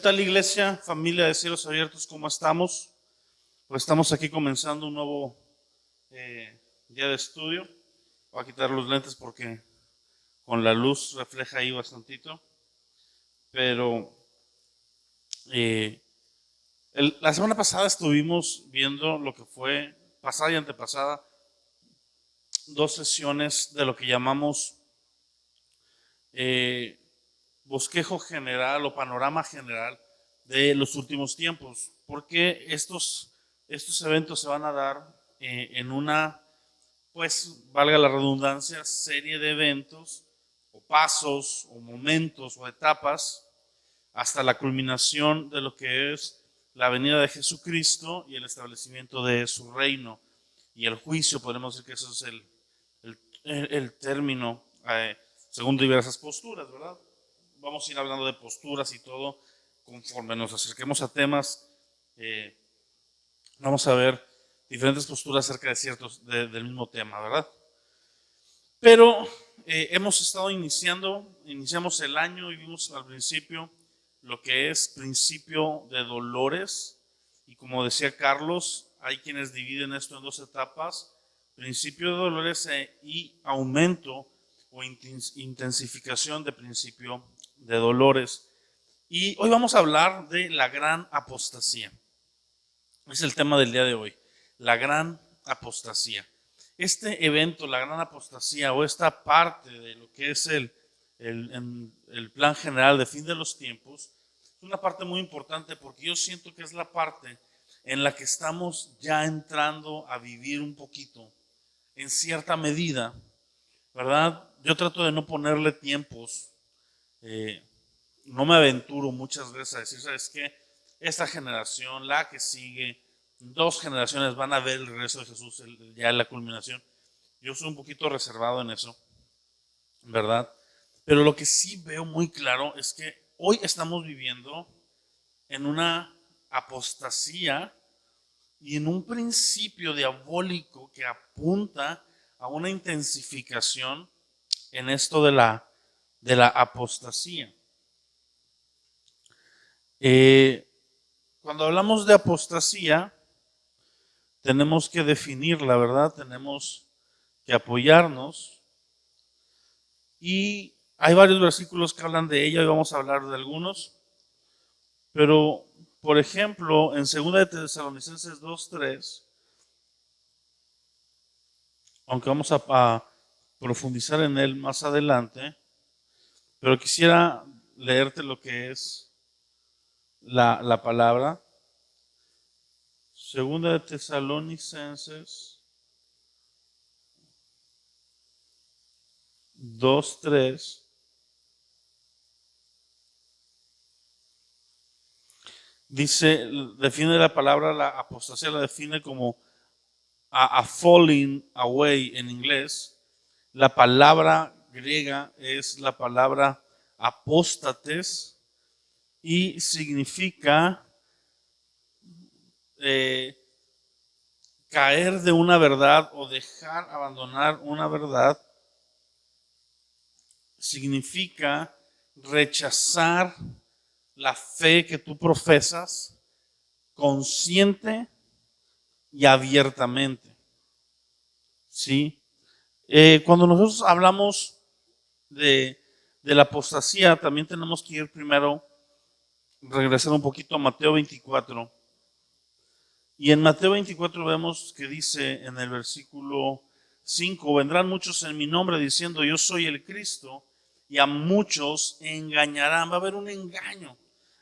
tal, iglesia, familia de Cielos Abiertos? ¿Cómo estamos? Pues estamos aquí comenzando un nuevo día de estudio. Voy a quitar los lentes porque con la luz refleja ahí bastantito. Pero la semana pasada estuvimos viendo lo que fue, pasada y antepasada, dos sesiones de lo que llamamos bosquejo general o panorama general de los últimos tiempos, porque estos eventos se van a dar en una, pues valga la redundancia, serie de eventos o pasos o momentos o etapas hasta la culminación de lo que es la venida de Jesucristo y el establecimiento de su reino y el juicio. Podemos decir que eso es el término según diversas posturas, ¿verdad? Vamos a ir hablando de posturas y todo conforme nos acerquemos a temas. Vamos a ver diferentes posturas acerca de ciertos del mismo tema, ¿verdad? Pero hemos estado iniciamos el año y vimos al principio lo que es principio de dolores, y como decía Carlos, hay quienes dividen esto en dos etapas: principio de dolores y aumento o intensificación de principio de dolores. Y hoy vamos a hablar de la gran apostasía. Es el tema del día de hoy, la gran apostasía. Este evento, la gran apostasía, o esta parte de lo que es el plan general de fin de los tiempos, es una parte muy importante, porque yo siento que es la parte en la que estamos ya entrando a vivir un poquito, en cierta medida, ¿verdad? Yo trato de no ponerle tiempos, no me aventuro muchas veces a decir, ¿sabes qué? Esta generación, la que sigue, 2 generaciones van a ver el regreso de Jesús ya en la culminación. Yo soy un poquito reservado en eso, ¿verdad? Pero lo que sí veo muy claro es que hoy estamos viviendo en una apostasía y en un principio diabólico que apunta a una intensificación en esto de la apostasía. Cuando hablamos de apostasía, tenemos que definirla, ¿verdad? Tenemos que apoyarnos. Y hay varios versículos que hablan de ella, y vamos a hablar de algunos. Pero, por ejemplo, en 2 de Tesalonicenses 2:3, aunque vamos a profundizar en él más adelante, pero quisiera leerte lo que es la palabra. 2 de Tesalonicenses 2:3 dice, define la palabra, la apostasía la define como a falling away en inglés. La palabra griega es la palabra apóstates y significa caer de una verdad o dejar, abandonar una verdad. Significa rechazar la fe que tú profesas consciente y abiertamente. ¿Sí? Cuando nosotros hablamos de la apostasía, también tenemos que ir primero, regresar un poquito a Mateo 24. Y en Mateo 24 vemos que dice en el versículo 5: vendrán muchos en mi nombre diciendo yo soy el Cristo, y a muchos engañarán. Va a haber un engaño.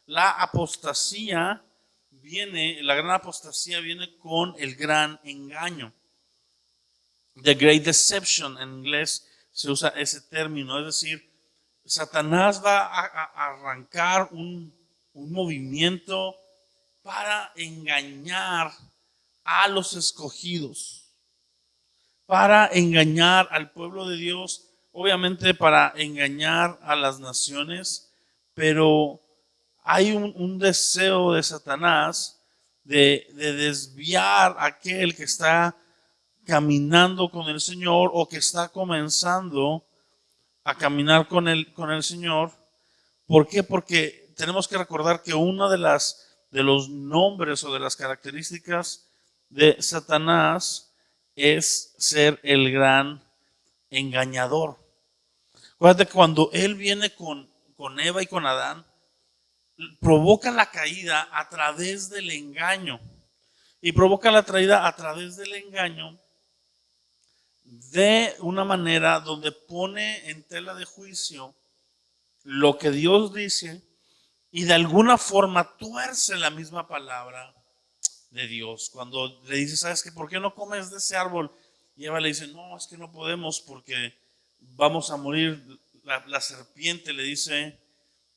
La apostasía viene, la gran apostasía viene con el gran engaño. The Great Deception, en inglés se usa ese término, es decir, Satanás va a arrancar un movimiento para engañar a los escogidos, para engañar al pueblo de Dios, obviamente para engañar a las naciones, pero hay un deseo de Satanás de desviar a aquel que está caminando con el Señor o que está comenzando a caminar con el Señor. ¿Por qué? Porque tenemos que recordar que uno de los nombres o de las características de Satanás es ser el gran engañador. Acuérdate que cuando él viene con Eva y con Adán, provoca la caída a través del engaño. Y provoca la caída a través del engaño de una manera donde pone en tela de juicio lo que Dios dice y de alguna forma tuerce la misma palabra de Dios. Cuando le dice, ¿sabes qué? ¿Por qué no comes de ese árbol? Y Eva le dice, no, es que no podemos porque vamos a morir. La serpiente le dice,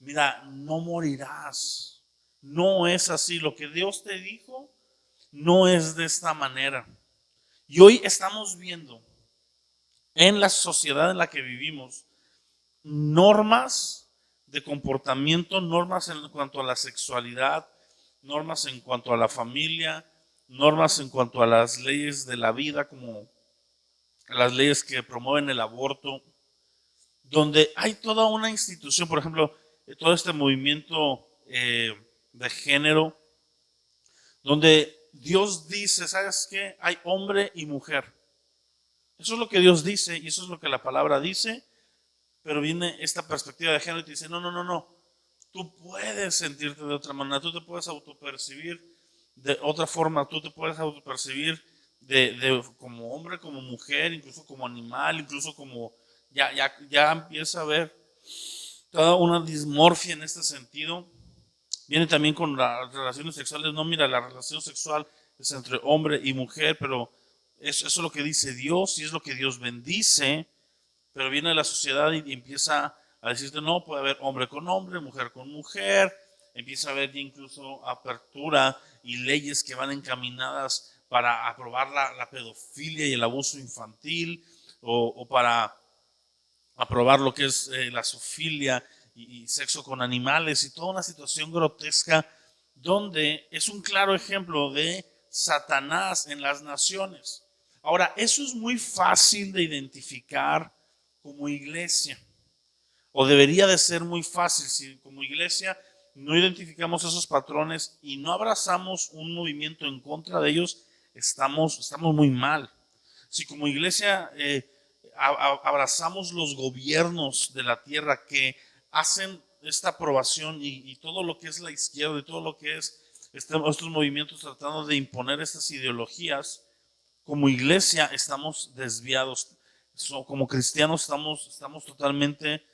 mira, no morirás. No es así. Lo que Dios te dijo no es de esta manera. Y hoy estamos viendo en la sociedad en la que vivimos normas de comportamiento, normas en cuanto a la sexualidad, normas en cuanto a la familia, normas en cuanto a las leyes de la vida, como las leyes que promueven el aborto, donde hay toda una institución, por ejemplo, todo este movimiento de género, donde Dios dice, ¿sabes qué? Hay hombre y mujer. Eso es lo que Dios dice y eso es lo que la palabra dice, pero viene esta perspectiva de género y te dice, no, no, no, no. Tú puedes sentirte de otra manera, tú te puedes autopercibir de otra forma, tú te puedes autopercibir como hombre, como mujer, incluso como animal, incluso como ya empieza a haber toda una dismorfia en este sentido. Viene también con las relaciones sexuales. No, mira, la relación sexual es entre hombre y mujer, pero eso es lo que dice Dios y es lo que Dios bendice. Pero viene la sociedad y empieza a decirte, no, puede haber hombre con hombre, mujer con mujer. Empieza a haber incluso apertura y leyes que van encaminadas para aprobar la pedofilia y el abuso infantil o para aprobar lo que es la zoofilia y sexo con animales y toda una situación grotesca donde es un claro ejemplo de Satanás en las naciones. Ahora, eso es muy fácil de identificar como iglesia, o debería de ser muy fácil. Si como iglesia no identificamos esos patrones y no abrazamos un movimiento en contra de ellos, estamos muy mal. Si como iglesia abrazamos los gobiernos de la tierra que hacen esta aprobación y todo lo que es la izquierda y todo lo que es estos movimientos tratando de imponer estas ideologías, como iglesia estamos desviados. Como cristianos estamos totalmente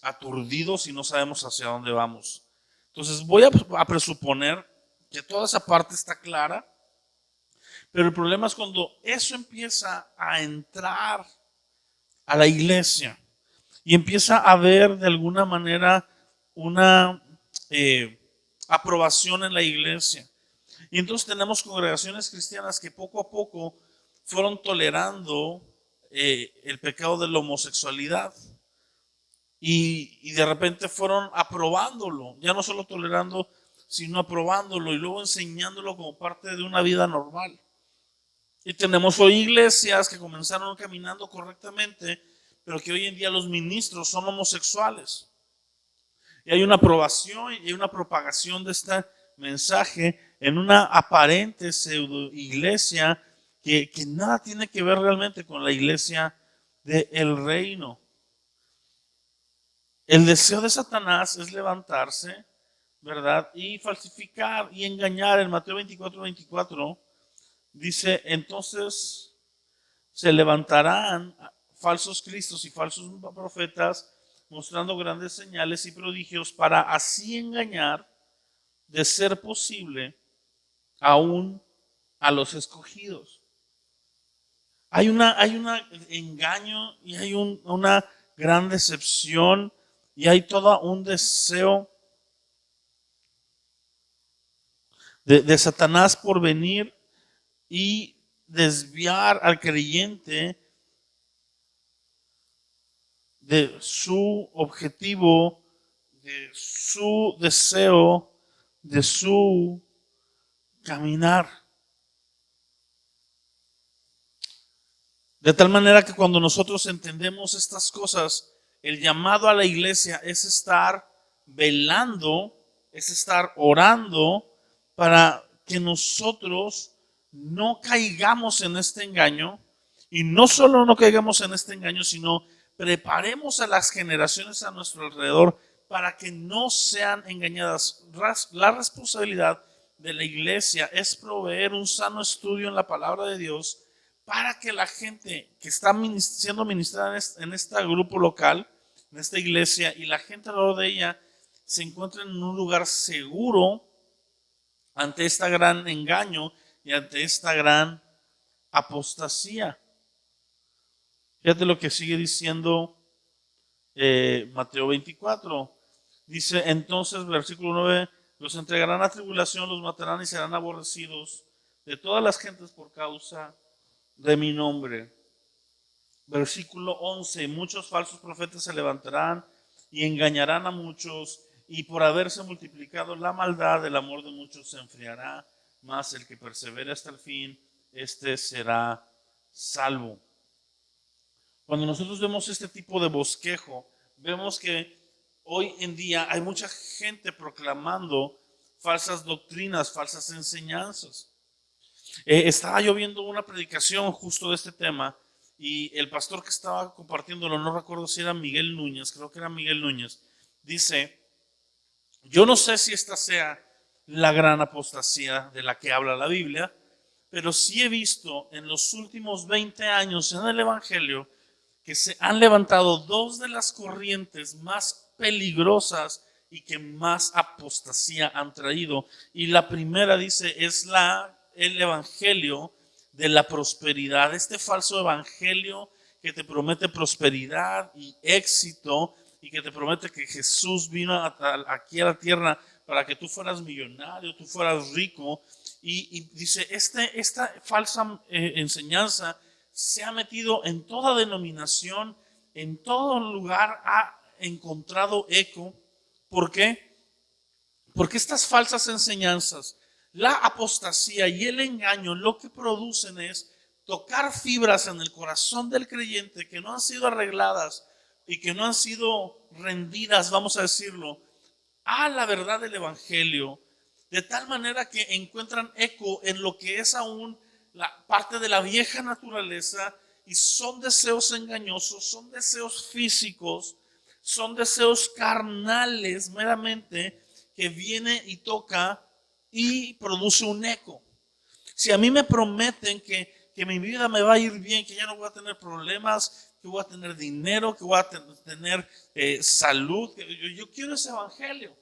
aturdidos y no sabemos hacia dónde vamos. Entonces voy a presuponer que toda esa parte está clara, pero el problema es cuando eso empieza a entrar a la iglesia y empieza a haber de alguna manera una aprobación en la iglesia. Y entonces tenemos congregaciones cristianas que poco a poco fueron tolerando el pecado de la homosexualidad y de repente fueron aprobándolo, ya no solo tolerando, sino aprobándolo y luego enseñándolo como parte de una vida normal. Y tenemos hoy iglesias que comenzaron caminando correctamente, pero que hoy en día los ministros son homosexuales. Y hay una aprobación y hay una propagación de este mensaje en una aparente pseudo iglesia que nada tiene que ver realmente con la iglesia del reino. El deseo de Satanás es levantarse, ¿verdad? Y falsificar y engañar. En Mateo 24:24 dice, entonces se levantarán falsos cristos y falsos profetas mostrando grandes señales y prodigios para así engañar, de ser posible, aún a los escogidos. Hay un engaño y hay una gran decepción y hay todo un deseo de Satanás por venir y desviar al creyente de su objetivo, de su deseo, de su caminar. De tal manera que cuando nosotros entendemos estas cosas, el llamado a la iglesia es estar velando, es estar orando para que nosotros no caigamos en este engaño. Y no solo no caigamos en este engaño, sino preparemos a las generaciones a nuestro alrededor para que no sean engañadas. La responsabilidad de la iglesia es proveer un sano estudio en la palabra de Dios para que la gente que está siendo ministrada en este grupo local, en esta iglesia, y la gente alrededor de ella se encuentren en un lugar seguro ante este gran engaño y ante esta gran apostasía. Fíjate lo que sigue diciendo Mateo 24. Dice entonces, versículo 9, los entregarán a tribulación, los matarán y serán aborrecidos de todas las gentes por causa de mi nombre. Versículo 11, muchos falsos profetas se levantarán y engañarán a muchos, y por haberse multiplicado la maldad, el amor de muchos se enfriará, mas el que persevere hasta el fin, este será salvo. Cuando nosotros vemos este tipo de bosquejo, vemos que hoy en día hay mucha gente proclamando falsas doctrinas, falsas enseñanzas. Estaba yo viendo una predicación justo de este tema y el pastor que estaba compartiéndolo, no recuerdo si era Miguel Núñez, creo que era Miguel Núñez, dice, yo no sé si esta sea la gran apostasía de la que habla la Biblia, pero sí he visto en los últimos 20 años en el Evangelio que se han levantado dos de las corrientes más peligrosas y que más apostasía han traído. Y la primera, dice, es el evangelio de la prosperidad. Este falso evangelio que te promete prosperidad y éxito y que te promete que Jesús vino aquí a la tierra para que tú fueras millonario, tú fueras rico. Y dice, esta falsa enseñanza se ha metido en toda denominación, en todo lugar ha encontrado eco. ¿Por qué? Porque estas falsas enseñanzas, la apostasía y el engaño, lo que producen es tocar fibras en el corazón del creyente que no han sido arregladas y que no han sido rendidas, vamos a decirlo, a la verdad del evangelio, de tal manera que encuentran eco en lo que es aún la parte de la vieja naturaleza y son deseos engañosos, son deseos físicos, son deseos carnales meramente que viene y toca y produce un eco. Si a mí me prometen que mi vida me va a ir bien, que ya no voy a tener problemas, que voy a tener dinero, que voy a tener salud, yo quiero ese evangelio.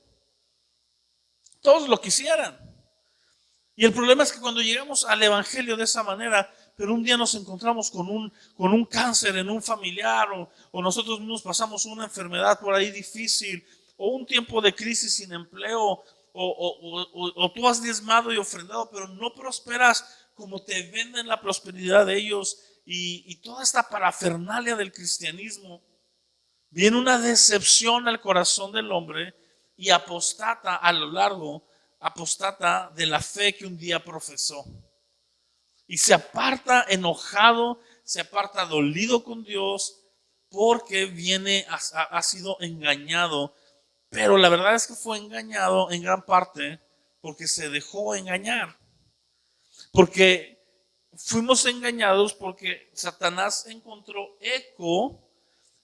Todos lo quisieran. Y el problema es que cuando llegamos al evangelio de esa manera, pero un día nos encontramos con un cáncer en un familiar o nosotros mismos pasamos una enfermedad por ahí difícil o un tiempo de crisis sin empleo o tú has diezmado y ofrendado, pero no prosperas como te venden la prosperidad de ellos y toda esta parafernalia del cristianismo, viene una decepción al corazón del hombre y apostata a lo largo, apostata de la fe que un día profesó. Y se aparta enojado, se aparta dolido con Dios porque ha sido engañado. Pero la verdad es que fue engañado en gran parte porque se dejó engañar. Porque fuimos engañados porque Satanás encontró eco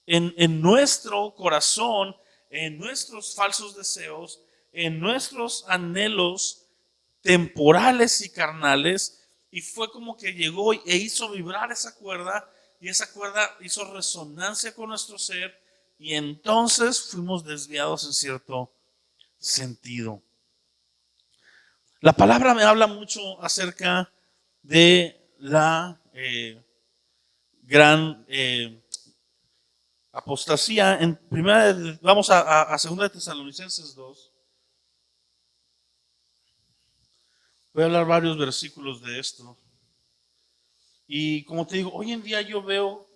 en nuestro corazón, en nuestros falsos deseos, en nuestros anhelos temporales y carnales, y fue como que llegó e hizo vibrar esa cuerda, y esa cuerda hizo resonancia con nuestro ser, y entonces fuimos desviados en cierto sentido. La palabra me habla mucho acerca de la gran apostasía. En primera, vamos a segunda de Tesalonicenses 2. Voy a hablar varios versículos de esto. Y como te digo, hoy en día yo veo,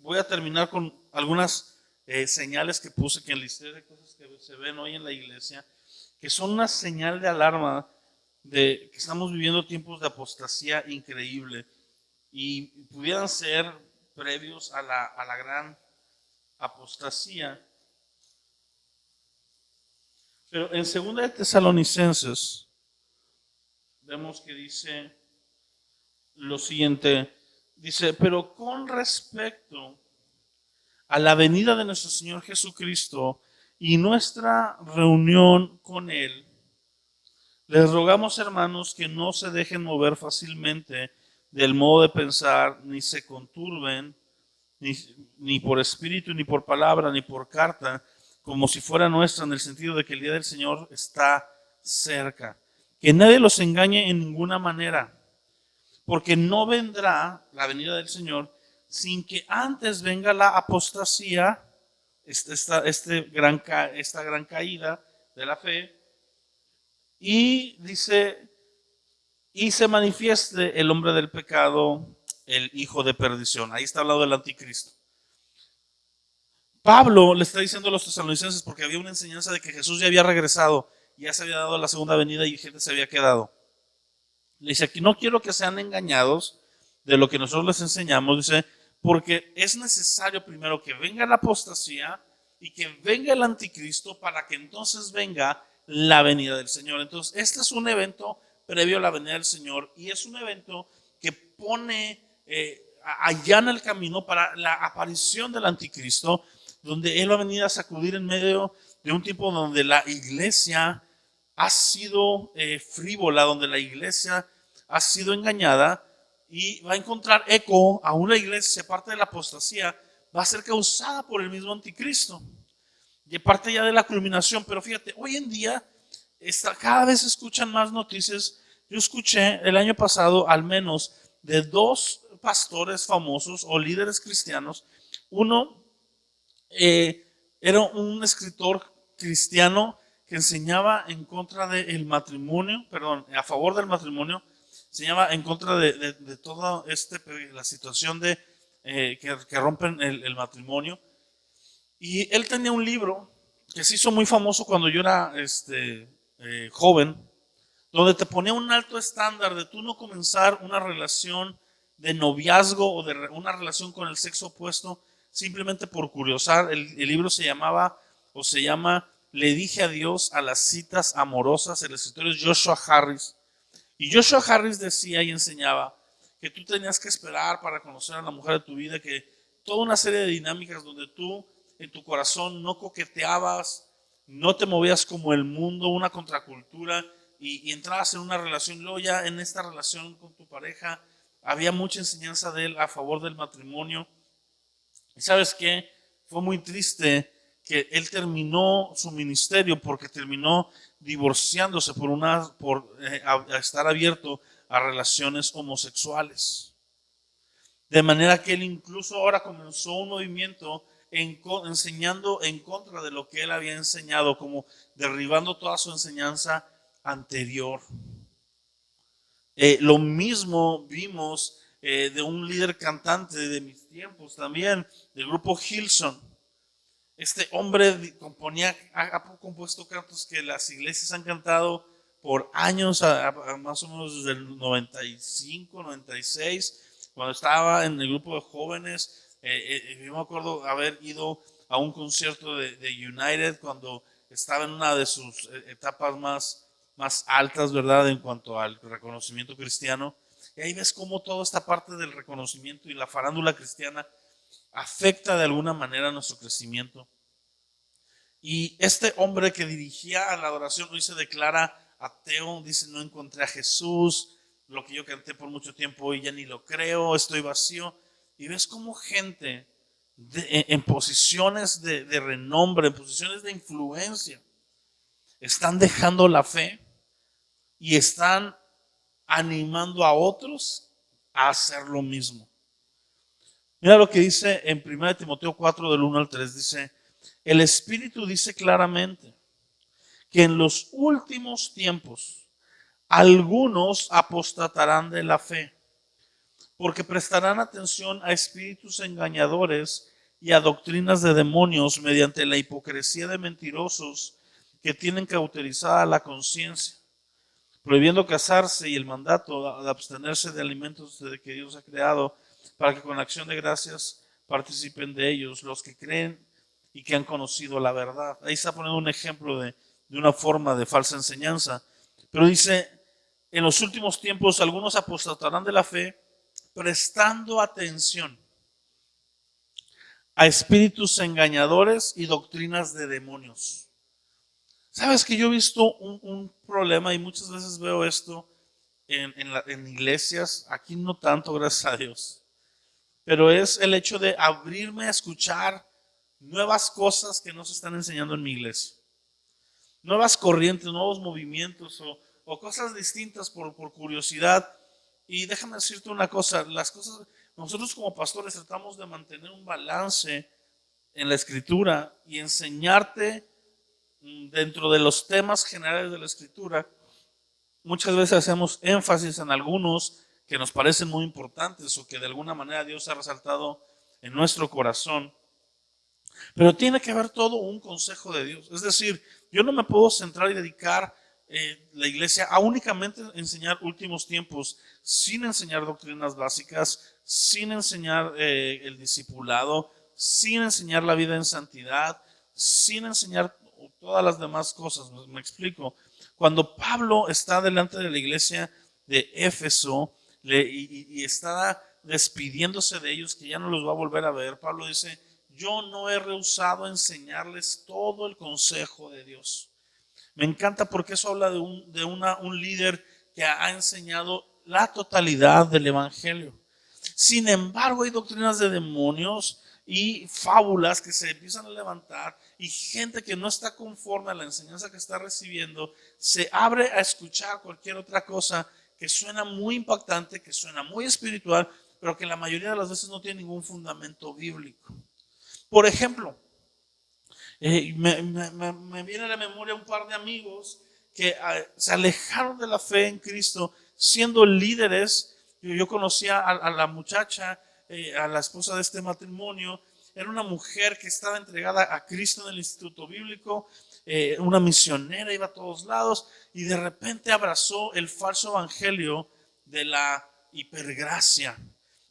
voy a terminar con algunas señales que puse, que enlisté de cosas que se ven hoy en la iglesia, que son una señal de alarma de que estamos viviendo tiempos de apostasía increíble y pudieran ser previos a la gran apostasía. Pero en 2 de Tesalonicenses vemos que dice lo siguiente, dice, pero con respecto a la venida de nuestro Señor Jesucristo y nuestra reunión con Él, les rogamos, hermanos, que no se dejen mover fácilmente del modo de pensar, ni se conturben, ni por espíritu, ni por palabra, ni por carta, como si fuera nuestra, en el sentido de que el día del Señor está cerca. Que nadie los engañe en ninguna manera, porque no vendrá la venida del Señor sin que antes venga la apostasía, esta gran caída de la fe, y dice, y se manifieste el hombre del pecado, el hijo de perdición. Ahí está hablando del anticristo. Pablo le está diciendo a los tesalonicenses, porque había una enseñanza de que Jesús ya había regresado, ya se había dado la segunda venida y gente se había quedado. Le dice aquí, no quiero que sean engañados de lo que nosotros les enseñamos, dice, porque es necesario primero que venga la apostasía y que venga el anticristo para que entonces venga la venida del Señor. Entonces, este es un evento previo a la venida del Señor y es un evento que pone, allana el camino para la aparición del anticristo, donde Él va a venir a sacudir en medio de un tiempo donde la iglesia ha sido frívola, donde la iglesia ha sido engañada y va a encontrar eco a una iglesia, parte de la apostasía, va a ser causada por el mismo anticristo. Y parte ya de la culminación, pero fíjate, hoy en día cada vez se escuchan más noticias. Yo escuché el año pasado al menos de 2 pastores famosos o líderes cristianos. Uno era un escritor cristiano que enseñaba en contra del matrimonio, perdón, a favor del matrimonio, enseñaba en contra de toda la situación de que rompen el matrimonio. Y él tenía un libro que se hizo muy famoso cuando yo era joven, donde te ponía un alto estándar de tú no comenzar una relación de noviazgo o de una relación con el sexo opuesto simplemente por curiosar. El libro se llama Le dije adiós a las citas amorosas. El escritor es Joshua Harris. Y Joshua Harris decía y enseñaba que tú tenías que esperar para conocer a la mujer de tu vida, que toda una serie de dinámicas donde tú en tu corazón no coqueteabas, no te movías como el mundo, una contracultura, y entrabas en una relación. Luego ya en esta relación con tu pareja había mucha enseñanza de él a favor del matrimonio. ¿Y sabes qué? Fue muy triste que él terminó su ministerio porque terminó divorciándose por estar abierto a relaciones homosexuales. De manera que él incluso ahora comenzó un movimiento enseñando en contra de lo que él había enseñado, como derribando toda su enseñanza anterior. Lo mismo vimos de un líder cantante de mis tiempos también, del grupo Hillsong. Este hombre ha compuesto cantos que las iglesias han cantado por años, más o menos desde el 95, 96, cuando estaba en el grupo de jóvenes. Yo me acuerdo haber ido a un concierto de United cuando estaba en una de sus etapas más altas, ¿verdad? En cuanto al reconocimiento cristiano. Y ahí ves cómo toda esta parte del reconocimiento y la farándula cristiana afecta de alguna manera nuestro crecimiento. Y este hombre que dirigía a la adoración hoy se declara ateo, dice: no encontré a Jesús, lo que yo canté por mucho tiempo hoy ya ni lo creo, estoy vacío. Y ves cómo gente en posiciones de renombre, en posiciones de influencia, están dejando la fe y están animando a otros a hacer lo mismo. Mira lo que dice en 1 Timoteo 4 del 1 al 3, dice: el Espíritu dice claramente que en los últimos tiempos algunos apostatarán de la fe, porque prestarán atención a espíritus engañadores y a doctrinas de demonios, mediante la hipocresía de mentirosos que tienen cauterizada la conciencia, prohibiendo casarse y el mandato de abstenerse de alimentos que Dios ha creado, para que con acción de gracias participen de ellos los que creen y que han conocido la verdad. Ahí está poniendo un ejemplo de de una forma de falsa enseñanza. Pero dice, en los últimos tiempos algunos apostatarán de la fe, prestando atención a espíritus engañadores y doctrinas de demonios. Sabes que yo he visto un problema y muchas veces veo esto en iglesias, aquí no tanto, gracias a Dios, pero es el hecho de abrirme a escuchar nuevas cosas que no se están enseñando en mi iglesia, nuevas corrientes, nuevos movimientos o cosas distintas por curiosidad. Y déjame decirte una cosa, nosotros como pastores tratamos de mantener un balance en la escritura y enseñarte dentro de los temas generales de la escritura. Muchas veces hacemos énfasis en algunos que nos parecen muy importantes o que de alguna manera Dios ha resaltado en nuestro corazón. Pero tiene que haber todo un consejo de Dios. Es decir, yo no me puedo centrar y dedicar la iglesia a únicamente enseñar últimos tiempos sin enseñar doctrinas básicas, sin enseñar el discipulado, sin enseñar la vida en santidad, sin enseñar todas las demás cosas. Me explico. Cuando Pablo está delante de la iglesia de Éfeso y está despidiéndose de ellos, que ya no los va a volver a ver, Pablo dice: yo no he rehusado enseñarles todo el consejo de Dios. Me encanta porque eso habla de un líder que ha enseñado la totalidad del evangelio. Sin embargo, hay doctrinas de demonios y fábulas que se empiezan a levantar, y gente que no está conforme a la enseñanza que está recibiendo se abre a escuchar cualquier otra cosa que suena muy impactante, que suena muy espiritual, pero que la mayoría de las veces no tiene ningún fundamento bíblico. Por ejemplo, me viene a la memoria un par de amigos que se alejaron de la fe en Cristo siendo líderes. Yo conocía a la muchacha, a la esposa de este matrimonio. Era una mujer que estaba entregada a Cristo en el instituto bíblico, una misionera, iba a todos lados, y de repente abrazó el falso evangelio de la hipergracia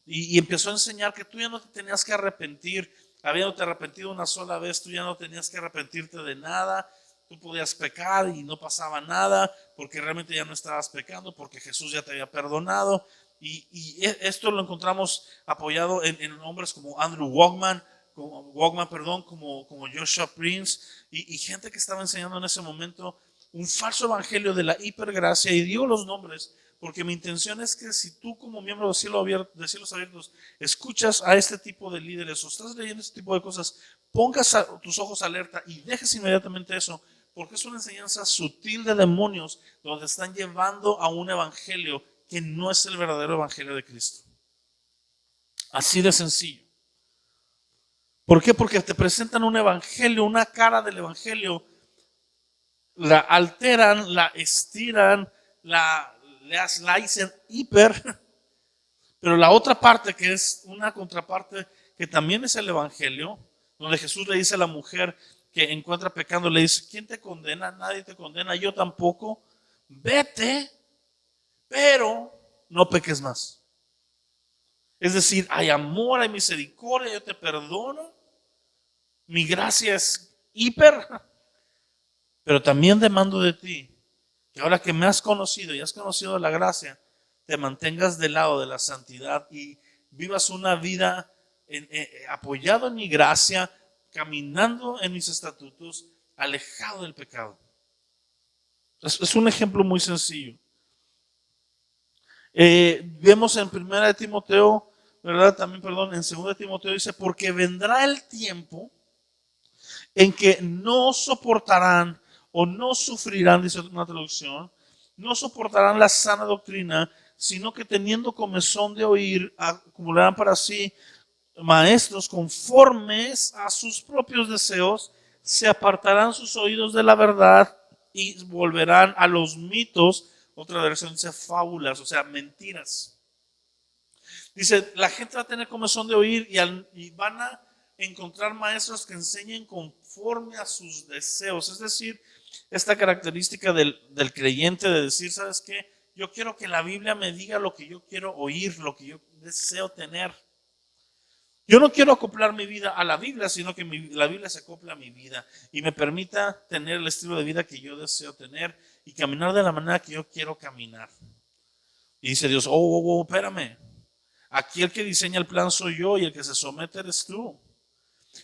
y empezó a enseñar que tú ya no te tenías que arrepentir. Habiéndote arrepentido una sola vez, tú ya no tenías que arrepentirte de nada. Tú podías pecar y no pasaba nada, porque realmente ya no estabas pecando, porque Jesús ya te había perdonado. Y esto lo encontramos apoyado en hombres como Andrew Wogman, como Joshua Prince, y gente que estaba enseñando en ese momento un falso evangelio de la hipergracia. Y dio los nombres porque mi intención es que si tú como miembro de Cielos Abiertos escuchas a este tipo de líderes o estás leyendo este tipo de cosas, pongas tus ojos alerta y dejes inmediatamente eso, porque es una enseñanza sutil de demonios donde están llevando a un evangelio que no es el verdadero evangelio de Cristo. Así de sencillo. ¿Por qué? Porque te presentan un evangelio, una cara del evangelio, la alteran, la estiran, la dicen hiper, pero la otra parte, que es una contraparte que también es el evangelio, donde Jesús le dice a la mujer que encuentra pecando, le dice: ¿quién te condena? Nadie te condena, yo tampoco. Vete, pero no peques más. Es decir, hay amor, hay misericordia, yo te perdono, mi gracia es hiper, pero también demando de ti que ahora que me has conocido y has conocido la gracia, te mantengas del lado de la santidad y vivas una vida apoyado en mi gracia, caminando en mis estatutos, alejado del pecado. Es un ejemplo muy sencillo. Vemos en 1 Timoteo, ¿verdad? También, perdón, en 2 Timoteo dice: porque vendrá el tiempo en que no soportarán o no sufrirán, dice una traducción, no soportarán la sana doctrina, sino que teniendo comezón de oír, acumularán para sí maestros conformes a sus propios deseos, se apartarán sus oídos de la verdad y volverán a los mitos. Otra versión dice fábulas, o sea, mentiras. Dice, la gente va a tener comezón de oír y van a encontrar maestros que enseñen conforme a sus deseos. Es decir, esta característica del creyente de decir: ¿sabes qué? Yo quiero que la Biblia me diga lo que yo quiero oír, lo que yo deseo tener. Yo no quiero acoplar mi vida a la Biblia, sino que la Biblia se acopla a mi vida y me permita tener el estilo de vida que yo deseo tener y caminar de la manera que yo quiero caminar. Y dice Dios, espérame. Aquí el que diseña el plan soy yo y el que se somete eres tú.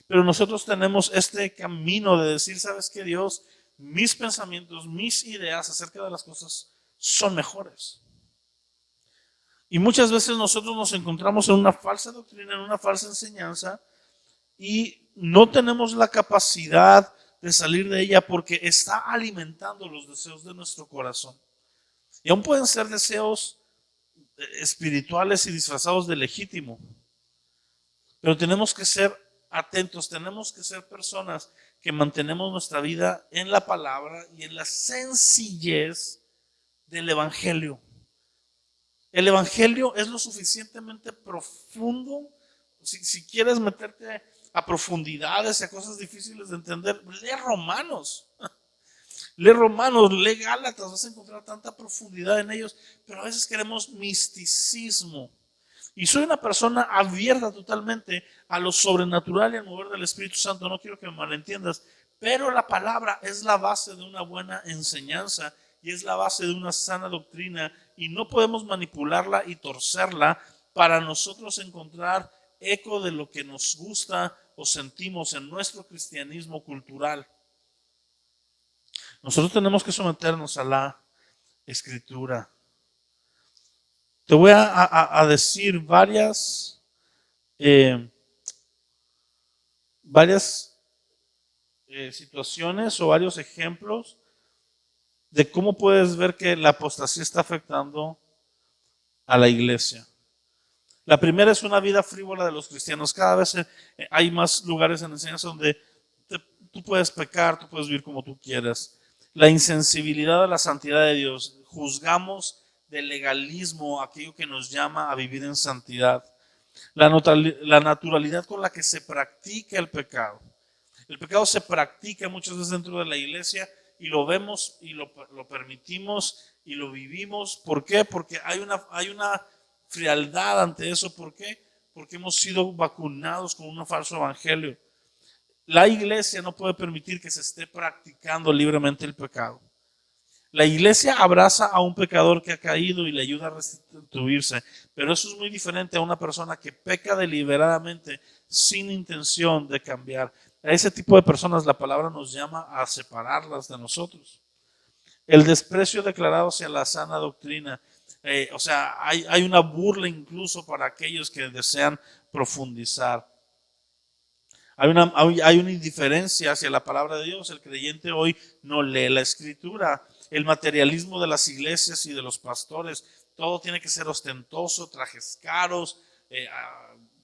Pero nosotros tenemos este camino de decir, ¿sabes qué, Dios? Mis pensamientos, mis ideas acerca de las cosas son mejores. Y muchas veces nosotros nos encontramos en una falsa doctrina, en una falsa enseñanza, y no tenemos la capacidad de salir de ella porque está alimentando los deseos de nuestro corazón. Y aún pueden ser deseos espirituales y disfrazados de legítimo. Pero tenemos que ser atentos, tenemos que ser personas que mantenemos nuestra vida en la palabra y en la sencillez del Evangelio. El Evangelio es lo suficientemente profundo. Si quieres meterte a profundidades y a cosas difíciles de entender, lee Romanos. Lee Romanos, lee Gálatas, vas a encontrar tanta profundidad en ellos, pero a veces queremos misticismo. Y soy una persona abierta totalmente a lo sobrenatural y al mover del Espíritu Santo, no quiero que me malentiendas, pero la palabra es la base de una buena enseñanza y es la base de una sana doctrina y no podemos manipularla y torcerla para nosotros encontrar eco de lo que nos gusta o sentimos en nuestro cristianismo cultural. Nosotros tenemos que someternos a la Escritura. Te voy a decir varias situaciones o varios ejemplos de cómo puedes ver que la apostasía está afectando a la iglesia. La primera es una vida frívola de los cristianos. Cada vez hay más lugares en enseñanza donde tú puedes pecar, tú puedes vivir como tú quieras. La insensibilidad a la santidad de Dios. Juzgamos de legalismo aquello que nos llama a vivir en santidad. La naturalidad con la que se practica el pecado. El pecado se practica muchas veces dentro de la iglesia y lo vemos y lo permitimos y lo vivimos. ¿Por qué? Porque hay una frialdad ante eso. ¿Por qué? Porque hemos sido vacunados con un falso evangelio. La iglesia no puede permitir que se esté practicando libremente el pecado. La iglesia abraza a un pecador que ha caído y le ayuda a restituirse, pero eso es muy diferente a una persona que peca deliberadamente sin intención de cambiar. A ese tipo de personas la palabra nos llama a separarlas de nosotros. El desprecio declarado hacia la sana doctrina. Hay una burla incluso para aquellos que desean profundizar. Hay una indiferencia hacia la palabra de Dios. El creyente hoy no lee la Escritura. El materialismo de las iglesias y de los pastores. Todo tiene que ser ostentoso, trajes caros,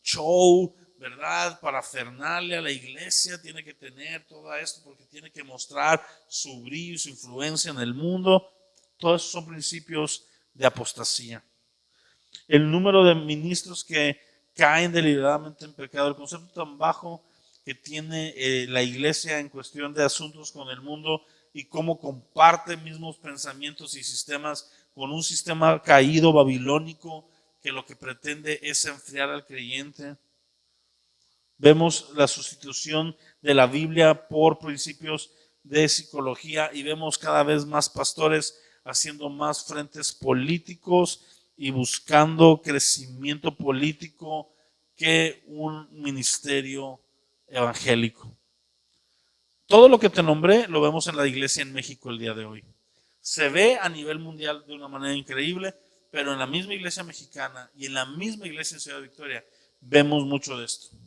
show, ¿verdad? Parafernalia. La iglesia tiene que tener todo esto porque tiene que mostrar su brillo y su influencia en el mundo. Todos esos son principios de apostasía. El número de ministros que caen deliberadamente en pecado, el concepto tan bajo que tiene la iglesia en cuestión de asuntos con el mundo y cómo comparte mismos pensamientos y sistemas con un sistema caído babilónico que lo que pretende es enfriar al creyente. Vemos la sustitución de la Biblia por principios de psicología y vemos cada vez más pastores haciendo más frentes políticos y buscando crecimiento político que un ministerio evangélico. Todo lo que te nombré lo vemos en la iglesia en México el día de hoy. Se ve a nivel mundial de una manera increíble, pero en la misma iglesia mexicana y en la misma iglesia en Ciudad Victoria vemos mucho de esto.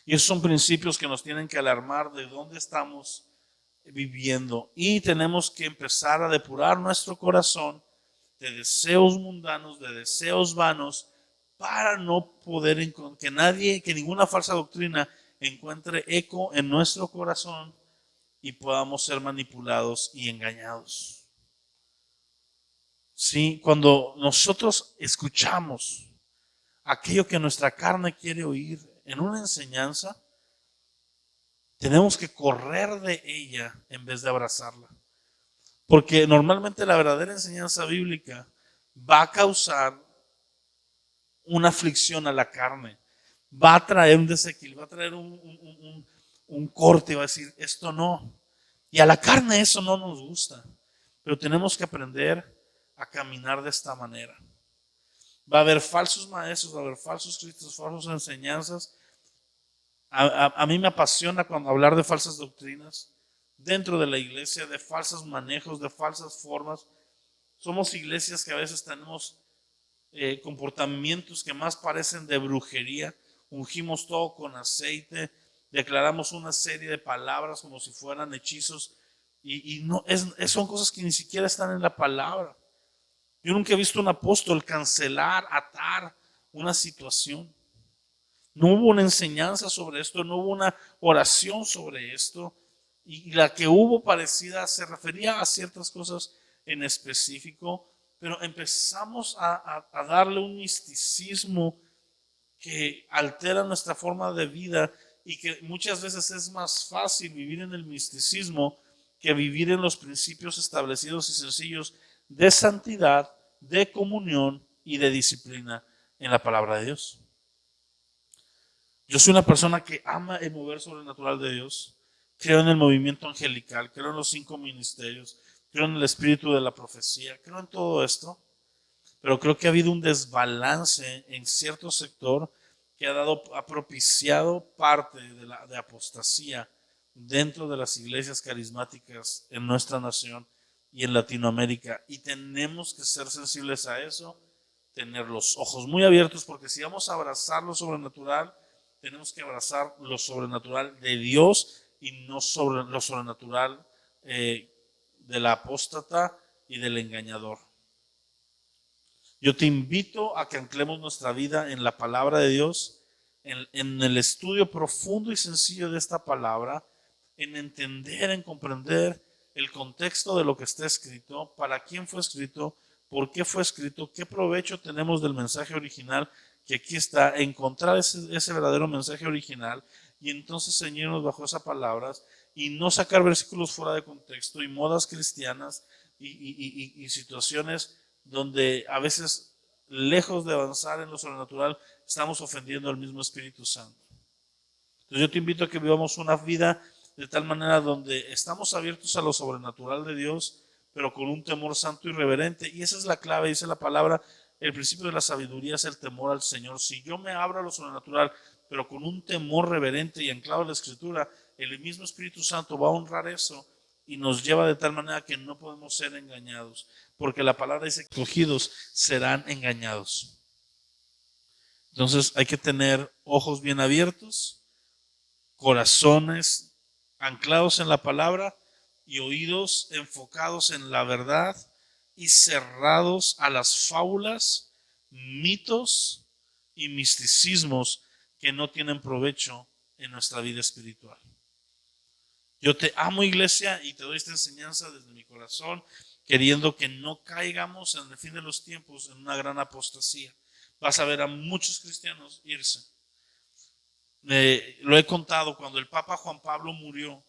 Y esos son principios que nos tienen que alarmar de dónde estamos viviendo. Y tenemos que empezar a depurar nuestro corazón de deseos mundanos, de deseos vanos, para no poder que ninguna falsa doctrina encuentre eco en nuestro corazón y podamos ser manipulados y engañados. Sí, cuando nosotros escuchamos aquello que nuestra carne quiere oír en una enseñanza, tenemos que correr de ella en vez de abrazarla. Porque normalmente la verdadera enseñanza bíblica va a causar una aflicción a la carne, va a traer un desequilibrio, va a traer un corte, va a decir, esto no. Y a la carne eso no nos gusta, pero tenemos que aprender a caminar de esta manera. Va a haber falsos maestros, va a haber falsos cristos, falsas enseñanzas. A mí me apasiona cuando hablar de falsas doctrinas dentro de la iglesia, de falsos manejos, de falsas formas. Somos iglesias que a veces tenemos comportamientos que más parecen de brujería. Ungimos todo con aceite, declaramos una serie de palabras como si fueran hechizos y no, son cosas que ni siquiera están en la palabra. Yo nunca he visto un apóstol cancelar, atar una situación. No hubo una enseñanza sobre esto, no hubo una oración sobre esto. Y la que hubo parecida se refería a ciertas cosas en específico, pero empezamos a darle un misticismo que altera nuestra forma de vida y que muchas veces es más fácil vivir en el misticismo que vivir en los principios establecidos y sencillos de santidad, de comunión y de disciplina en la palabra de Dios. Yo soy una persona que ama el mover sobrenatural de Dios. Creo en el movimiento angelical, creo en los 5 ministerios, creo en el espíritu de la profecía, creo en todo esto. Pero creo que ha habido un desbalance en cierto sector que ha propiciado parte de apostasía dentro de las iglesias carismáticas en nuestra nación y en Latinoamérica. Y tenemos que ser sensibles a eso, tener los ojos muy abiertos, porque si vamos a abrazar lo sobrenatural, tenemos que abrazar lo sobrenatural de Dios y no sobre lo sobrenatural del apóstata y del engañador. Yo te invito a que anclemos nuestra vida en la palabra de Dios, en el estudio profundo y sencillo de esta palabra, en entender, en comprender el contexto de lo que está escrito, para quién fue escrito, por qué fue escrito, qué provecho tenemos del mensaje original que aquí está, encontrar ese verdadero mensaje original y entonces ceñirnos bajo esas palabras y no sacar versículos fuera de contexto y modas cristianas y situaciones donde a veces, lejos de avanzar en lo sobrenatural, estamos ofendiendo al mismo Espíritu Santo. Entonces yo te invito a que vivamos una vida de tal manera donde estamos abiertos a lo sobrenatural de Dios, pero con un temor santo y reverente. Y esa es la clave, dice la palabra, el principio de la sabiduría es el temor al Señor. Si yo me abro a lo sobrenatural, pero con un temor reverente y anclado en la Escritura, el mismo Espíritu Santo va a honrar eso y nos lleva de tal manera que no podemos ser engañados, porque la palabra dice que escogidos serán engañados. Entonces hay que tener ojos bien abiertos, corazones anclados en la palabra y oídos enfocados en la verdad y cerrados a las fábulas, mitos y misticismos que no tienen provecho en nuestra vida espiritual. Yo te amo, iglesia, y te doy esta enseñanza desde mi corazón, queriendo que no caigamos en el fin de los tiempos en una gran apostasía. Vas a ver a muchos cristianos irse. Lo he contado, cuando el Papa Juan Pablo murió,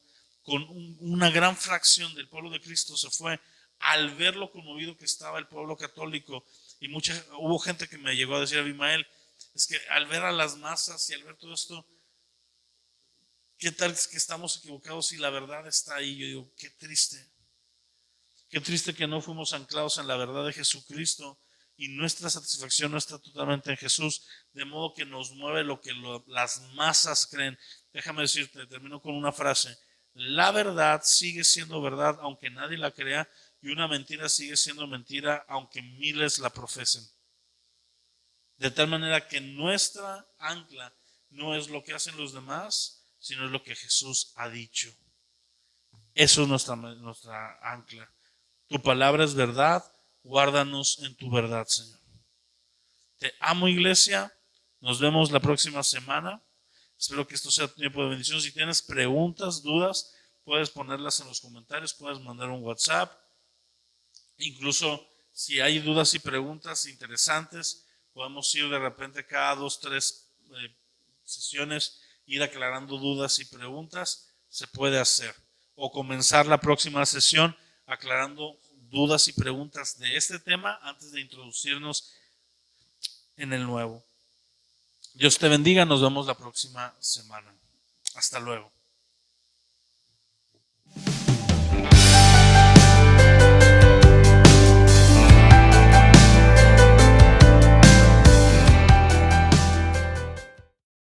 con una gran fracción del pueblo de Cristo se fue al ver lo conmovido que estaba el pueblo católico. Y hubo gente que me llegó a decir, Abimael, es que al ver a las masas y al ver todo esto, ¿qué tal es que estamos equivocados y la verdad está ahí? Yo digo, qué triste que no fuimos anclados en la verdad de Jesucristo y nuestra satisfacción no está totalmente en Jesús, de modo que nos mueve lo que las masas creen. Déjame decirte, termino con una frase: la verdad sigue siendo verdad aunque nadie la crea, y una mentira sigue siendo mentira aunque miles la profesen. De tal manera que nuestra ancla no es lo que hacen los demás, sino es lo que Jesús ha dicho. Eso es nuestra ancla. Tu palabra es verdad, guárdanos en tu verdad, Señor. Te amo, iglesia. Nos vemos la próxima semana. Espero que esto sea tiempo de bendición. Si tienes preguntas, dudas, puedes ponerlas en los comentarios, puedes mandar un WhatsApp. Incluso si hay dudas y preguntas interesantes, podemos ir de repente cada 2, 3 sesiones, ir aclarando dudas y preguntas. Se puede hacer. O comenzar la próxima sesión aclarando dudas y preguntas de este tema antes de introducirnos en el nuevo. Dios te bendiga, nos vemos la próxima semana. Hasta luego.